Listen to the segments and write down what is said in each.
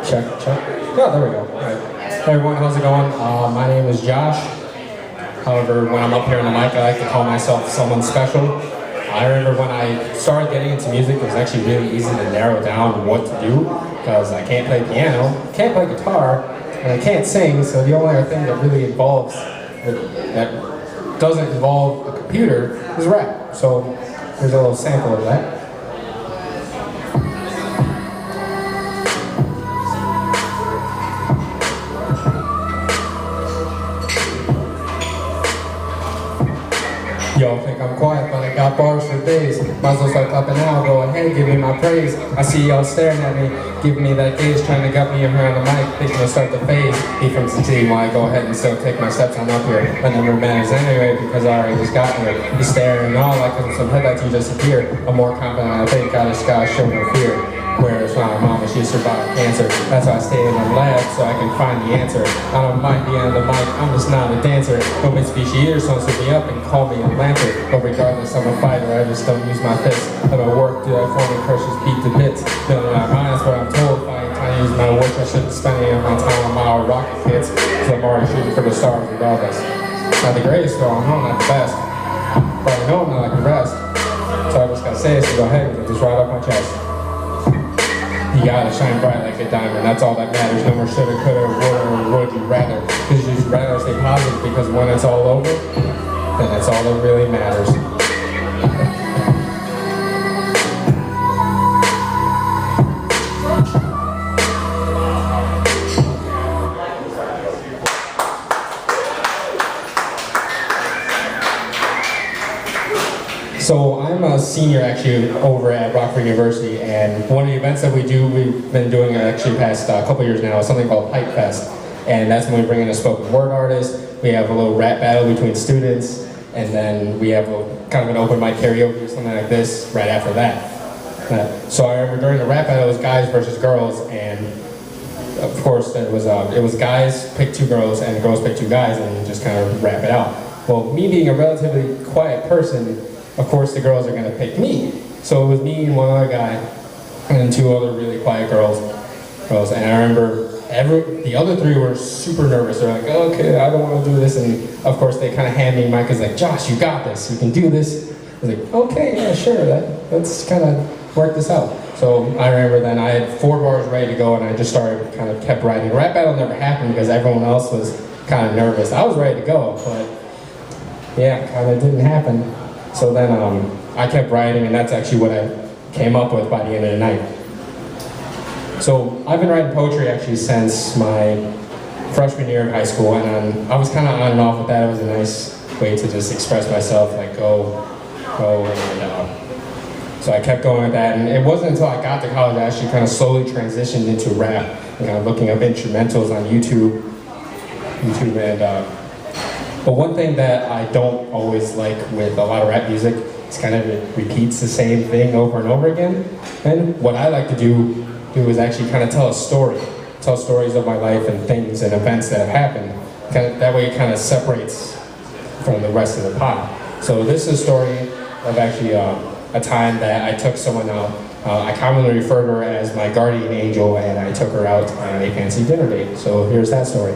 Check, check. Oh, there we go. All right. Hey everyone, how's it going? My name is Josh. However, when I'm up here on the mic, I like to call myself someone special. I remember when I started getting into music, it was actually really easy to narrow down what to do, because I can't play piano, can't play guitar, and I can't sing, so the only other thing that really involves, that doesn't involve a computer, is rap. So here's a little sample of that. Y'all think I'm quiet, but I got bars for days. Might as well start clapping now, go ahead, give me my praise. I see y'all staring at me, giving me that gaze, trying to gut me in here on the mic, thinking to start the phase. He from succeeding while I go ahead and still take my steps on up here. But never matters anyway, because I already just got here. He's staring and all like some headlights you just appear. I'm more confident I think I just gotta show no fear. Whereas my mama, she survived cancer. That's why I stay in the lab, so I can find the answer. I don't mind being on the mic, I'm just not a dancer. No Mitsubishi ears, so sit me up and call me a lantern. But regardless, I'm a fighter, I just don't use my fists. Let my work do that for me, crushes beat to bits. Feeling my mind, that's what I'm told. If I ain't trying to use my work, I shouldn't spend any of my time on my rocket hits. So I'm already shooting for the stars regardless. Not the greatest though, I know I'm not the best. But I know I'm not like the rest. So I just gotta say it, so go ahead and just right off my chest. You gotta shine bright like a diamond, that's all that matters. No more shoulda, coulda, woulda, or would you rather. Cause you just rather stay positive, because when it's all over, then that's all that really matters. So I'm a senior actually over at Rockford University, and one of the events that we've been doing actually past couple years now, is something called Pipe Fest. And that's when we bring in a spoken word artist, we have a little rap battle between students, and then we have kind of an open mic karaoke or something like this right after that. So I remember during the rap battle it was guys versus girls, and of course it was guys pick two girls and girls pick two guys and just kind of rap it out. Well, me being a relatively quiet person, of course the girls are going to pick me. So it was me and one other guy and two other really quiet girls. And I remember the other three were super nervous. They're like, oh, okay, I don't want to do this. And of course they kind of hand me a mic, like, Josh, you got this, you can do this. I was like, okay, yeah, sure, let's kind of work this out. So I remember then I had 4 bars ready to go, and I just kind of kept writing. Rap battle never happened because everyone else was kind of nervous. I was ready to go, but yeah, kind of didn't happen. So then I kept writing, and that's actually what I came up with by the end of the night. So I've been writing poetry actually since my freshman year of high school, and I was kind of on and off with that. It was a nice way to just express myself, like go, and so I kept going with that. And it wasn't until I got to college I actually kind of slowly transitioned into rap, and kind of looking up instrumentals on YouTube, but one thing that I don't always like with a lot of rap music is kind of it repeats the same thing over and over again. And what I like to do is actually kind of tell stories of my life and things and events that have happened. That way it kind of separates from the rest of the pie. So this is a story of actually a time that I took someone out. I commonly refer to her as my guardian angel, and I took her out on a fancy dinner date. So here's that story.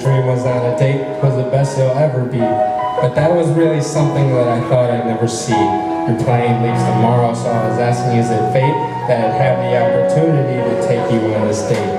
Dream was on a date, was the best you'll ever be. But that was really something that I thought I'd never see. Your plane leaves tomorrow, so I was asking, is it fate that I'd have the opportunity to take you on this date?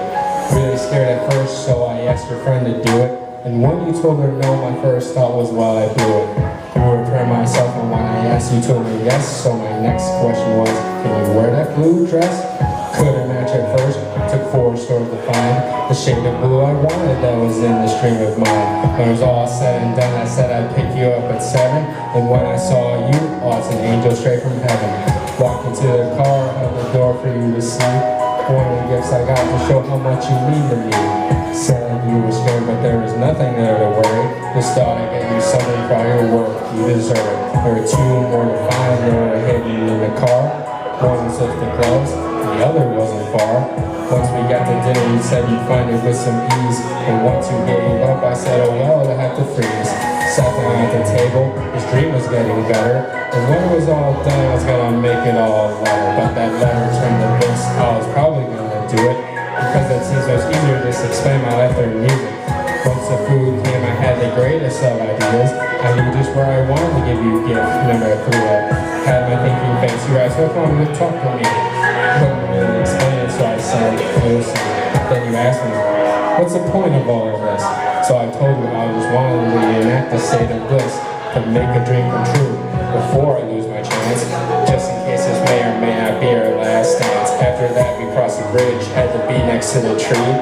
Really scared at first, so I asked your friend to do it. And when you told her no, my first thought was, well, I blew it. I would prepare myself, and when I asked, you told me yes. So my next question was, can you wear that blue dress? Couldn't match at first, took 4 stores to find the shade of blue I wanted that was in the stream of mine. When it was all said and done, I said I'd pick you up at 7, and when I saw you, oh, it's an angel straight from heaven. Walked into the car, held the door for you to see. One of the gifts I got to show how much you mean to me. Said you were scared, but there was nothing there to worry. Just thought I'd get you something for your work, you deserve it. There were 2 more to find, they were hidden in the car. One was just the gloves. the other wasn't far. Once we got to dinner, he said he'd find it with some ease. And once he gave up, I said, oh well, I have to freeze. Sat down at the table, his dream was getting better. And when it was all done, I was gonna make it all letter. But that letter turned to this, I was probably gonna do it, because it seems much easier to just explain my life through music. Once the food came, I had the greatest of ideas. I knew just where I wanted to give you a gift. Number 3, I had my thinking face. You asked, what come to talk to me? Couldn't really explain it, so I said, listen. Then you asked me, what's the point of all of this? So I told you I just wanted to enact a state of bliss, to make a dream come true before I lose my chance, just in case this may or may not be our last dance. After that, we crossed the bridge, had to be next to the tree.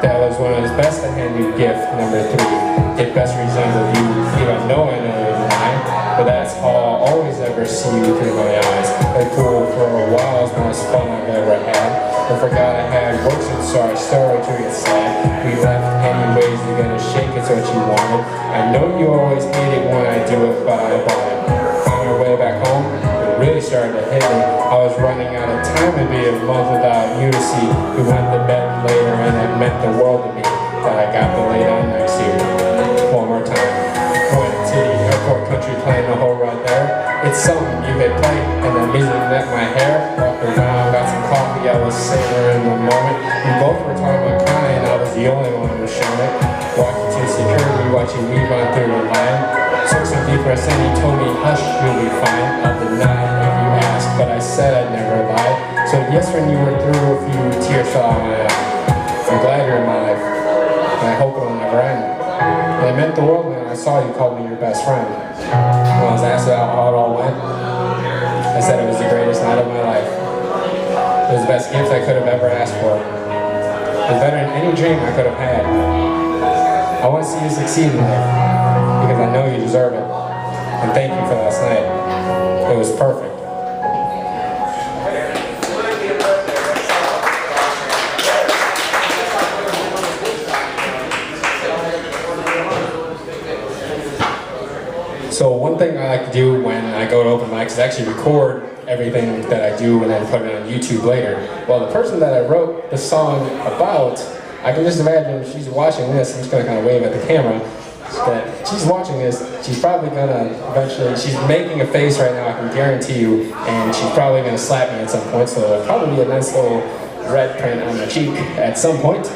That was when it was best to hand you gift number 3. It best resembled you, even though I know you're lying. But that's all I'll always ever see you through my eyes. It cool for a while, it's the most fun I've ever had. I forgot I had works, and so I started to get sad. We left anyways, you're gonna shake, it's what you wanted. I know you always hate it when I do it, but I bought it. On our way back home, it really started to hit me. I was running out of time, it'd be a month without you to see. We went to bed later, and it meant the world to me that I got to lay down next to you. One more time. Went to the airport country, playing the whole ride there. It's something you hit play, and the music met my hair. Walked around, got some coffee, I was savoring the moment. We both were talking about crying, I was the only one who was showing it. Walked to security, watching me run through the line. Took some deep breaths in, he told me, hush, you'll be fine. I'll deny if you ask, but I said I'd never lie. So yes, when you were through, a few tears fell out my eye. I'm glad you're in my life, and I hope it'll never end. And it meant the world when I saw you called me your best friend. When I was asked about how it all went, I said it was the greatest night of my life. It was the best gift I could have ever asked for. It was better than any dream I could have had. I want to see you succeed in life, because I know you deserve it. And thank you for last night. It was perfect. So one thing I like to do when I go to open mics is actually record everything that I do and then put it on YouTube later. Well, the person that I wrote the song about, I can just imagine if she's watching this, I'm just going to kind of wave at the camera, that she's watching this, she's probably going to eventually, she's making a face right now, I can guarantee you, and she's probably going to slap me at some point, so there'll probably be a nice little red print on my cheek at some point.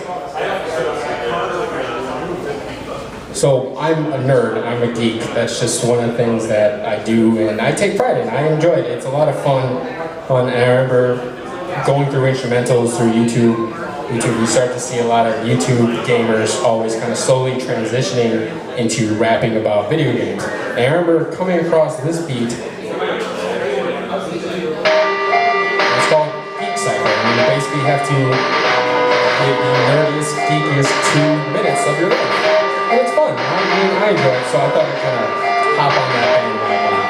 So I'm a nerd, I'm a geek. That's just one of the things that I do, and I take pride in. I enjoy it. It's a lot of fun. And I remember going through instrumentals through YouTube. You start to see a lot of YouTube gamers always kind of slowly transitioning into rapping about video games. And I remember coming across this beat. It's called Geek Cycle. And you basically have to give the nerdiest, geekiest 2 minutes of your life. And it's fun. I enjoy it, so I thought I'd kind of hop on that bandwagon.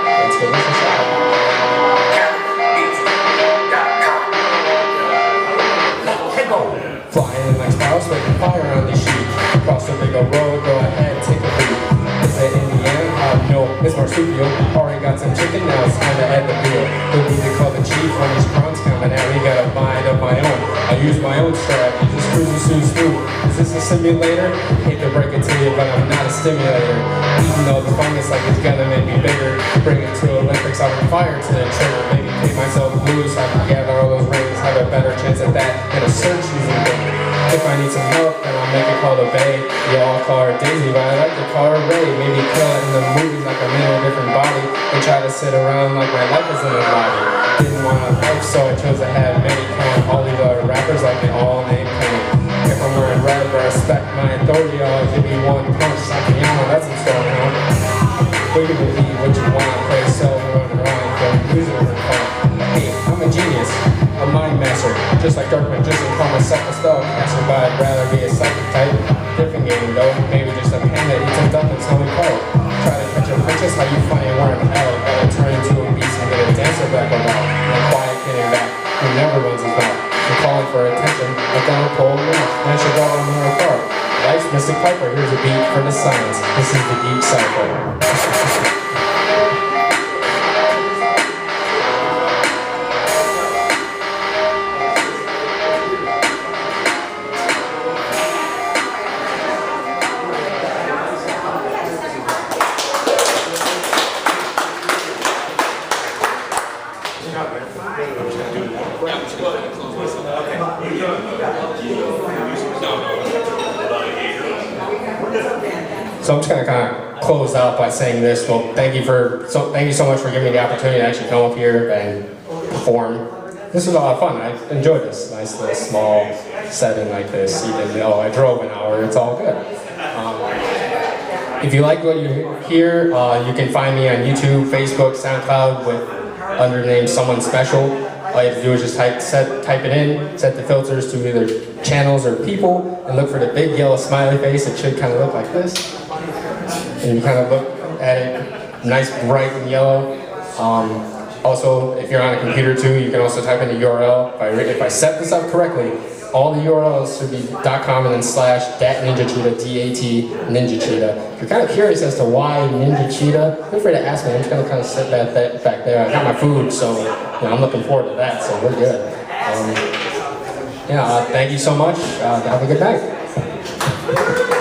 Let's give this a shot. Flying like sparrows, making fire on the sheet. Cross the big old road, go ahead, take a beat. Is it Indiana? No, it's marsupial. Already got some chicken, now it's time to add the meal. We'll need to call the chief when these crowns coming out. We got a mind of my own. I use my own strap, just cruising smooth. Is this a simulator? Hate to break it to you, but I'm not a stimulator. Even though the fungus like it's gonna make me bigger. Bring it to Olympics, I'll bring fire to the trigger. Maybe pay myself blue so I can gather all those rings. Have a better chance at that than a search using thing. If I need some help, then I'll make it call a Bay. Y'all call her Daisy, but I like to call her Ray. Maybe kill it in the movies like I'm in a different body. And try to sit around like my life is in a body. Didn't want a life, so I chose to have many count. All these other rappers like they all name Penny. If I'm wearing red, but respect my authority, I'll give you one punch. Like a yellow, that's a strong count. We can believe what you want, play yourself, run around, go music over the phone. Hey, I'm a genius, a mind master. Just like Dark Magician, call myself a spellcaster, but I'd rather be a psychic type. Different game though, maybe just a pen that eats him up and tell me cold. Try to catch a princess, how you funny and wearing hell. Gotta turn into a beast and get a dancer back around. And a quiet kid in back, who never runs his mouth. I'm calling for attention, like on a pole now. And I should go on my car. Life's Mystic Piper, here's a beat for the science. This is the Geek Cycle. So I'm just gonna kind of close out by saying this. Well, thank you so much for giving me the opportunity to actually come up here and perform. This was a lot of fun. I enjoyed this nice little small setting like this. Even though I drove an hour, it's all good. If you like what you hear, you can find me on YouTube, Facebook, SoundCloud under the name Someone Special. All you have to do is just type it in, set the filters to either channels or people, and look for the big yellow smiley face. It should kind of look like this. And you kind of look at it, nice, bright and yellow. Also, if you're on a computer too, you can also type in the URL. If I set this up correctly, all the URLs should be .com and then / .ninjacheetah, D-A-T, Ninja Cheetah. If you're kind of curious as to why Ninja Cheetah, feel free to ask me. I'm just going to kind of set that back there. I got my food, so I'm looking forward to that, so we're good. Thank you so much. Have a good night.